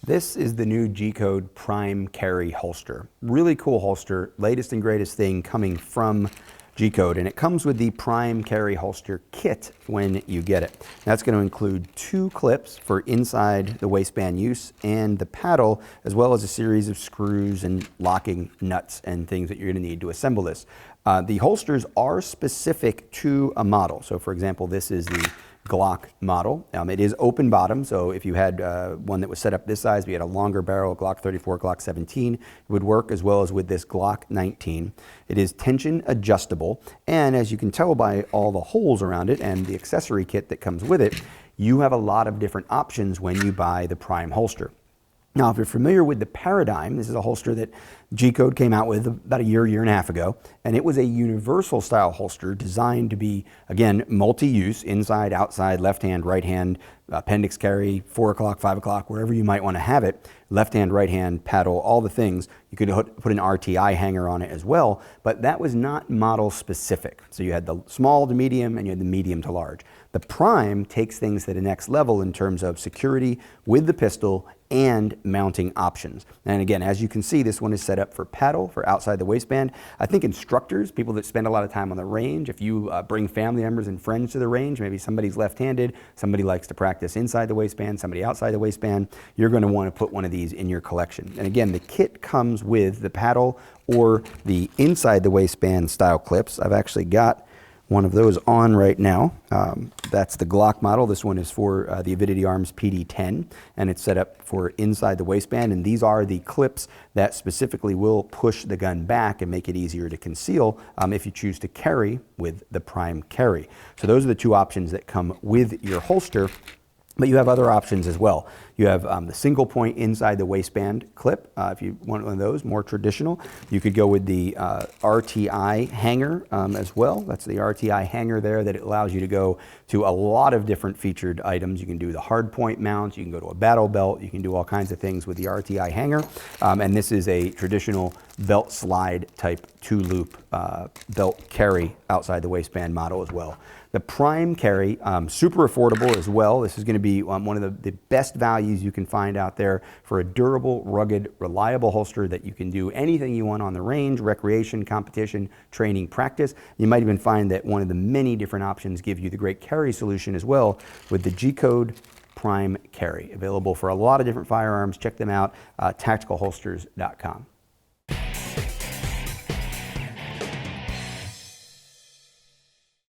This is the new G-Code Prime Carry holster. Really cool holster, latest and greatest thing coming from G-Code, and it comes with the Prime Carry holster kit when you get it. That's going to include 2 clips for inside the waistband use and the paddle, as well as a series of screws and locking nuts and things that you're going to need to assemble this. The holsters are specific to a model. So for example, this is the Glock model. It is open bottom, so if you had one that was set up this size, we had a longer barrel, Glock 34, Glock 17, it would work, as well as with this Glock 19. It is tension adjustable, and as you can tell by all the holes around it and the accessory kit that comes with it, you have a lot of different options when you buy the Prime holster. Now, if you're familiar with the Paradigm, this is a holster that G-Code came out with about a year and a half ago, and it was a universal style holster designed to be, again, multi-use, inside, outside, left hand, right hand, appendix carry, 4 o'clock, 5 o'clock, wherever you might want to have it, left hand, right hand, paddle, all the things. You could put an RTI hanger on it as well, but that was not model specific. So you had the small to medium and you had the medium to large. The Prime takes things to the next level in terms of security with the pistol and mounting options. And again, as you can see, this one is set up for paddle, for outside the waistband. I think instructors, people that spend a lot of time on the range, if you bring family members and friends to the range, maybe somebody's left-handed, somebody likes to practice inside the waistband, somebody outside the waistband, you're going to want to put one of these in your collection. And again, the kit comes with the paddle or the inside the waistband style clips. I've actually got one of those on right now. That's the Glock model. This one is for the Avidity Arms PD10, and it's set up for inside the waistband. And these are the clips that specifically will push the gun back and make it easier to conceal if you choose to carry with the Prime Carry. So those are the 2 options that come with your holster. But you have other options as well. You have the single point inside the waistband clip. If you want one of those, more traditional. You could go with the RTI hanger as well. That's the RTI hanger there that allows you to go to a lot of different featured items. You can do the hard point mounts, you can go to a battle belt, you can do all kinds of things with the RTI hanger. And this is a traditional belt slide type 2-loop belt carry outside the waistband model as well. The Prime Carry, super affordable as well. This is going to be one of the best values you can find out there for a durable, rugged, reliable holster that you can do anything you want on the range, recreation, competition, training, practice. You might even find that one of the many different options give you the great carry solution as well with the G-Code Prime Carry. Available for a lot of different firearms. Check them out, tacticalholsters.com.